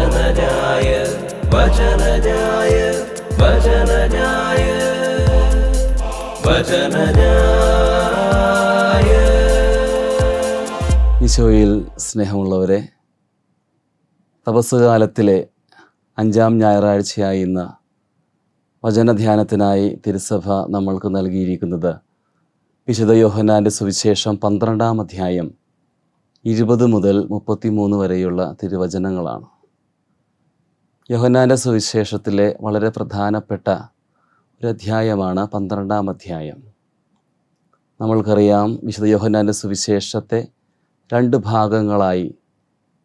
വചനജായ വചനജായ വചനജായ വചനജായ. ഈശോയിൽ സ്നേഹമുള്ളവരെ, തപസ്സുകാലത്തിലെ 5-ാം ഞായറാഴ്ചയായി ഇന്ന് വചനധ്യാനത്തിനായി തിരുസഭ നമ്മൾക്ക് നൽകിയിരിക്കുന്നത് വിശുദ്ധ യോഹന്നാൻ്റെ സുവിശേഷം 12-ാം അധ്യായം 20 മുതൽ 33 വരെയുള്ള തിരുവചനങ്ങളാണ്. യോഹന്നാൻ്റെ സുവിശേഷത്തിലെ വളരെ പ്രധാനപ്പെട്ട ഒരു അധ്യായമാണ് 12-ാം അധ്യായം. നമ്മൾക്കറിയാം, വിശുദ്ധ യോഹന്നാൻ്റെ സുവിശേഷത്തെ 2 ഭാഗങ്ങളായി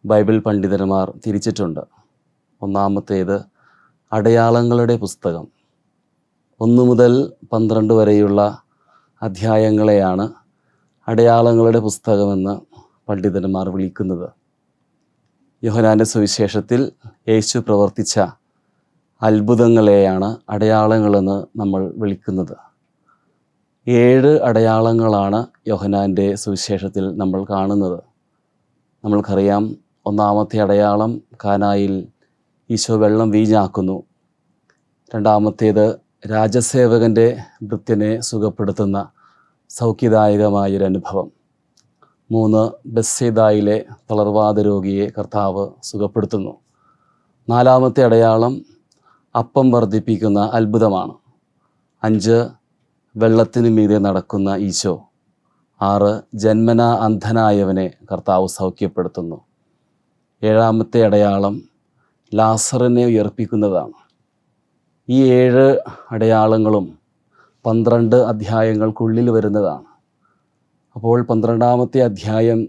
ബൈബിൾ പണ്ഡിതന്മാർ തിരിച്ചിട്ടുണ്ട്. ഒന്നാമത്തേത് അടയാളങ്ങളുടെ പുസ്തകം, 1 മുതൽ 12 വരെയുള്ള അധ്യായങ്ങളെയാണ് അടയാളങ്ങളുടെ പുസ്തകമെന്ന് പണ്ഡിതന്മാർ വിളിക്കുന്നത്. യോഹന്നാൻ്റെ സുവിശേഷത്തിൽ യേശു പ്രവർത്തിച്ച അത്ഭുതങ്ങളെയാണ് അടയാളങ്ങളെന്ന് നമ്മൾ വിളിക്കുന്നത്. 7 അടയാളങ്ങളാണ് യോഹന്നാൻ്റെ സുവിശേഷത്തിൽ നമ്മൾ കാണുന്നത്. നമ്മൾക്കറിയാം, ഒന്നാമത്തെ അടയാളം കാനായിൽ ഈശോ വെള്ളം വീഞ്ഞാക്കുന്നു. രണ്ടാമത്തേത് രാജസേവകൻ്റെ ഭൃത്യനെ സുഖപ്പെടുത്തുന്ന സൗഖ്യദായകമായൊരനുഭവം. 3 ബെത്സയിദായിലെ തളർവാത രോഗിയെ കർത്താവ് സുഖപ്പെടുത്തുന്നു. 4-ാമത്തെ അടയാളം അപ്പം വർദ്ധിപ്പിക്കുന്ന അത്ഭുതമാണ്. 5 വെള്ളത്തിനു മീതെ നടക്കുന്ന ഈശോ. 6 ജന്മനാ അന്ധനായവനെ കർത്താവ് സൗഖ്യപ്പെടുത്തുന്നു. 7-ാമത്തെ അടയാളം ലാസറിനെ ഉയർപ്പിക്കുന്നതാണ്. ഈ 7 അടയാളങ്ങളും 12 അധ്യായങ്ങൾക്കുള്ളിൽ വരുന്നതാണ്. അപ്പോൾ 12-ാമത്തെ അധ്യായം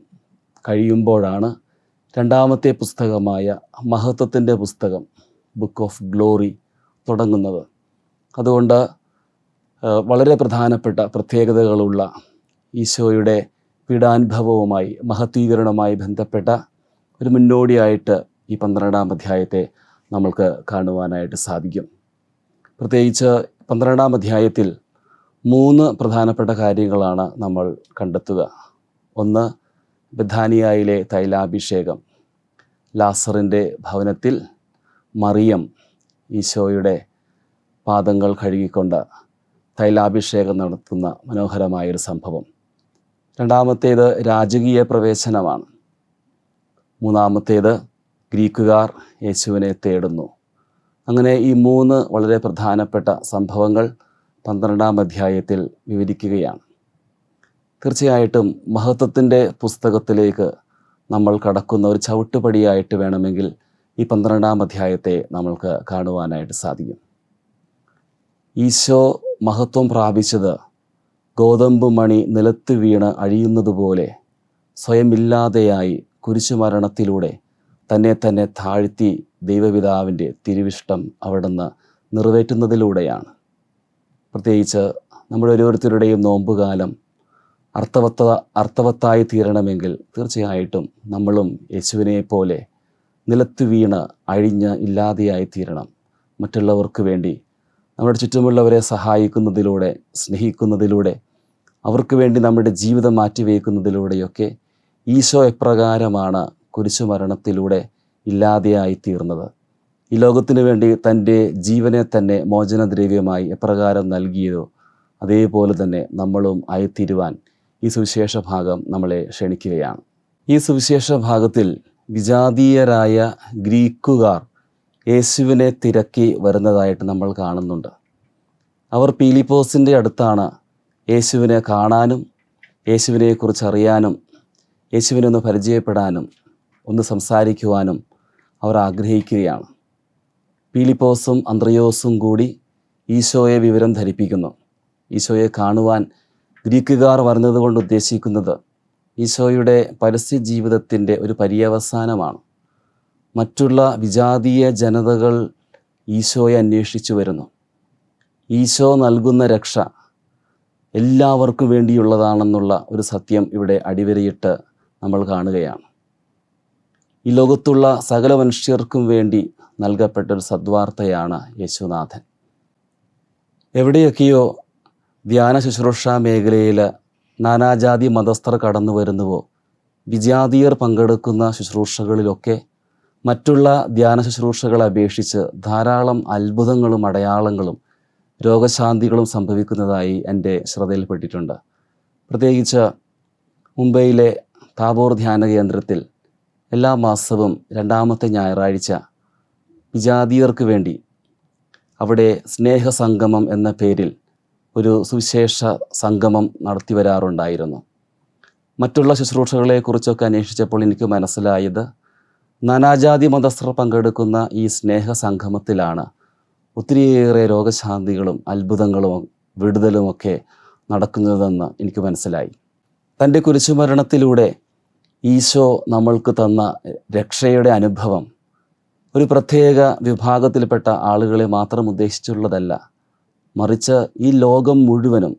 കഴിയുമ്പോഴാണ് 2-ാമത്തെ പുസ്തകമായ മഹത്വത്തിൻ്റെ പുസ്തകം, ബുക്ക് ഓഫ് ഗ്ലോറി, തുടങ്ങുന്നത്. അതുകൊണ്ട് വളരെ പ്രധാനപ്പെട്ട പ്രത്യേകതകളുള്ള ഈശോയുടെ പീഡാനുഭവവുമായി, മഹത്വീകരണവുമായി ബന്ധപ്പെട്ട ഒരു മുന്നോടിയായിട്ട് ഈ 12-ാം അധ്യായത്തെ നമ്മൾക്ക് കാണുവാനായിട്ട് സാധിക്കും. പ്രത്യേകിച്ച് 12-ാം അധ്യായത്തിൽ 3 പ്രധാനപ്പെട്ട കാര്യങ്ങളാണ് നമ്മൾ കണ്ടെത്തുക. 1, ബഥാനിയായിലെ തൈലാഭിഷേകം. ലാസറിൻ്റെ ഭവനത്തിൽ മറിയം ഈശോയുടെ പാദങ്ങൾ കഴുകിക്കൊണ്ട് തൈലാഭിഷേകം നടത്തുന്ന മനോഹരമായൊരു സംഭവം. 2-ാമത്തേത് രാജകീയ പ്രവേശനമാണ്. 3-ാമത്തേത് ഗ്രീക്കുകാർ യേശുവിനെ തേടുന്നു. അങ്ങനെ ഈ 3 വളരെ പ്രധാനപ്പെട്ട സംഭവങ്ങൾ 12-ാം അധ്യായത്തിൽ വിവരിക്കുകയാണ്. തീർച്ചയായിട്ടും മഹത്വത്തിൻ്റെ പുസ്തകത്തിലേക്ക് നമ്മൾ കടക്കുന്ന ഒരു ചവിട്ടുപടിയായിട്ട് വേണമെങ്കിൽ ഈ 12-ാം അധ്യായത്തെ നമ്മൾക്ക് കാണുവാനായിട്ട് സാധിക്കും. ഈശോ മഹത്വം പ്രാപിച്ചത് ഗോതമ്പ് മണി നിലത്ത് വീണ് അഴിയുന്നത് പോലെ സ്വയമില്ലാതെയായി കുരിശുമരണത്തിലൂടെ തന്നെ താഴ്ത്തി ദൈവപിതാവിൻ്റെ തിരുവിഷ്ടം അവിടുന്ന് നിറവേറ്റുന്നതിലൂടെയാണ്. പ്രത്യേകിച്ച് നമ്മുടെ ഓരോരുത്തരുടെയും നോമ്പുകാലം അർത്ഥവത്തായി തീരണമെങ്കിൽ തീർച്ചയായിട്ടും നമ്മളും യേശുവിനെ പോലെ നിലത്ത് വീണ് അഴിഞ്ഞ് ഇല്ലാതെയായി തീരണം. മറ്റുള്ളവർക്ക് വേണ്ടി, നമ്മുടെ ചുറ്റുമുള്ളവരെ സഹായിക്കുന്നതിലൂടെ, സ്നേഹിക്കുന്നതിലൂടെ, അവർക്ക് വേണ്ടി നമ്മുടെ ജീവിതം മാറ്റിവെക്കുന്നതിലൂടെയൊക്കെ ഈശോ എപ്രകാരമാണ് കുരിശുമരണത്തിലൂടെ ഇല്ലാതെയായി തീർന്നത്, ഈ ലോകത്തിനു വേണ്ടി തൻ്റെ ജീവനെ തന്നെ മോചനദ്രവ്യമായി എപ്രകാരം നൽകിയതോ അതേപോലെ തന്നെ നമ്മളും ആയിത്തീരുവാൻ ഈ സുവിശേഷ ഭാഗം നമ്മളെ ക്ഷണിക്കുകയാണ്. ഈ സുവിശേഷ ഭാഗത്തിൽ വിജാതീയരായ ഗ്രീക്കുകാർ യേശുവിനെ തിരക്കി വരുന്നതായിട്ട് നമ്മൾ കാണുന്നുണ്ട്. അവർ പീലിപ്പോസിൻ്റെ അടുത്താണ് യേശുവിനെ കാണാനും യേശുവിനെക്കുറിച്ച് അറിയാനും യേശുവിനെ ഒന്ന് പരിചയപ്പെടാനും ഒന്ന് സംസാരിക്കുവാനും അവർ ആഗ്രഹിക്കുകയാണ്. പീലിപ്പോസും അന്ത്രയോസും കൂടി ഈശോയെ വിവരം ധരിപ്പിക്കുന്നു. ഈശോയെ കാണുവാൻ ഗ്രീക്കുകാർ വരുന്നത് കൊണ്ട് ഉദ്ദേശിക്കുന്നത് ഈശോയുടെ പരസ്യ ജീവിതത്തിൻ്റെ ഒരു പര്യവസാനമാണ്. മറ്റുള്ള വിജാതീയ ജനതകൾ ഈശോയെ അന്വേഷിച്ചു വരുന്നു. ഈശോ നൽകുന്ന രക്ഷ എല്ലാവർക്കും വേണ്ടിയുള്ളതാണെന്നുള്ള ഒരു സത്യം ഇവിടെ അടിവരയിട്ട് നമ്മൾ കാണുകയാണ്. ഈ ലോകത്തുള്ള സകല മനുഷ്യർക്കും വേണ്ടി നൽകപ്പെട്ടൊരു സദ്വാർത്തയാണ് യേശുനാഥൻ. എവിടെയൊക്കെയോ ധ്യാന ശുശ്രൂഷ മേഖലയിൽ നാനാജാതി മതസ്ഥർ കടന്നു വരുന്നുവോ, വിജാതീയർ പങ്കെടുക്കുന്ന ശുശ്രൂഷകളിലൊക്കെ മറ്റുള്ള ധ്യാന ശുശ്രൂഷകളെ അപേക്ഷിച്ച് ധാരാളം അത്ഭുതങ്ങളും അടയാളങ്ങളും രോഗശാന്തികളും സംഭവിക്കുന്നതായി എൻ്റെ ശ്രദ്ധയിൽപ്പെട്ടിട്ടുണ്ട്. പ്രത്യേകിച്ച് മുംബൈയിലെ താബോർ ധ്യാന കേന്ദ്രത്തിൽ എല്ലാ മാസവും 2ാമത്തെ ഞായറാഴ്ച വിജാതീയർക്ക് വേണ്ടി അവിടെ സ്നേഹസംഗമം എന്ന പേരിൽ ഒരു സുവിശേഷ സംഗമം നടത്തി വരാറുണ്ടായിരുന്നു. മറ്റുള്ള ശുശ്രൂഷകളെക്കുറിച്ചൊക്കെ അന്വേഷിച്ചപ്പോൾ എനിക്ക് മനസ്സിലായത് നാനാജാതി മതസ്ഥർ പങ്കെടുക്കുന്ന ഈ സ്നേഹസംഗമത്തിലാണ് ഒത്തിരിയേറെ രോഗശാന്തികളും അത്ഭുതങ്ങളും വിടുതലുമൊക്കെ നടക്കുന്നതെന്ന് എനിക്ക് മനസ്സിലായി. തൻ്റെ കുരിശുമരണത്തിലൂടെ ഈശോ നമ്മൾക്ക് തന്ന രക്ഷയുടെ അനുഭവം ഒരു പ്രത്യേക വിഭാഗത്തിൽപ്പെട്ട ആളുകളെ മാത്രം ഉദ്ദേശിച്ചുള്ളതല്ല, മറിച്ച് ഈ ലോകം മുഴുവനും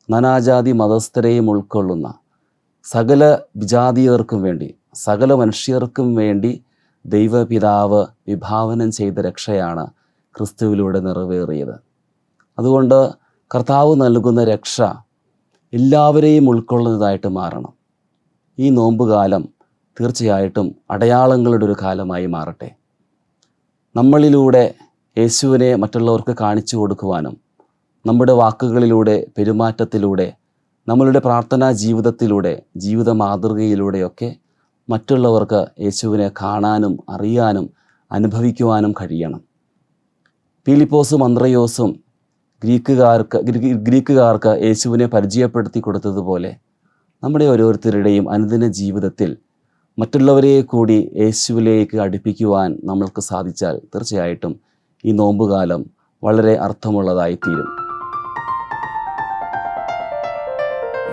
നാനാജാതി മതസ്ഥരെയും ഉൾക്കൊള്ളുന്ന സകല വിജാതീയർക്കും വേണ്ടി, സകല മനുഷ്യർക്കും വേണ്ടി ദൈവപിതാവ് വിഭാവനം ചെയ്ത രക്ഷയാണ് ക്രിസ്തുവിലൂടെ നിറവേറിയത്. അതുകൊണ്ട് കർത്താവ് നൽകുന്ന രക്ഷ എല്ലാവരെയും ഉൾക്കൊള്ളുന്നതായിട്ട് മാറണം. ഈ നോമ്പുകാലം തീർച്ചയായിട്ടും അടയാളങ്ങളുടെ ഒരു കാലമായി മാറട്ടെ. നമ്മളിലൂടെ യേശുവിനെ മറ്റുള്ളവർക്ക് കാണിച്ചു കൊടുക്കുവാനും നമ്മുടെ വാക്കുകളിലൂടെ, പെരുമാറ്റത്തിലൂടെ, നമ്മളുടെ പ്രാർത്ഥനാ ജീവിതത്തിലൂടെ, ജീവിത മാതൃകയിലൂടെയൊക്കെ മറ്റുള്ളവർക്ക് യേശുവിനെ കാണാനും അറിയാനും അനുഭവിക്കുവാനും കഴിയണം. പീലിപ്പോസും അന്ത്രയോസും ഗ്രീക്കുകാർക്ക് യേശുവിനെ പരിചയപ്പെടുത്തി കൊടുത്തതുപോലെ നമ്മുടെ ഓരോരുത്തരുടെയും അനുദിന ജീവിതത്തിൽ മറ്റുള്ളവരെ കൂടി യേശുവിലേക്ക് അടുപ്പിക്കുവാൻ നമ്മൾക്ക് സാധിച്ചാൽ തീർച്ചയായിട്ടും ഈ നോമ്പുകാലം വളരെ അർത്ഥമുള്ളതായി തീരും.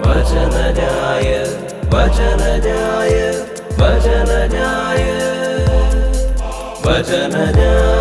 വചനജായ വചനജായ വചനജായ വചനജായ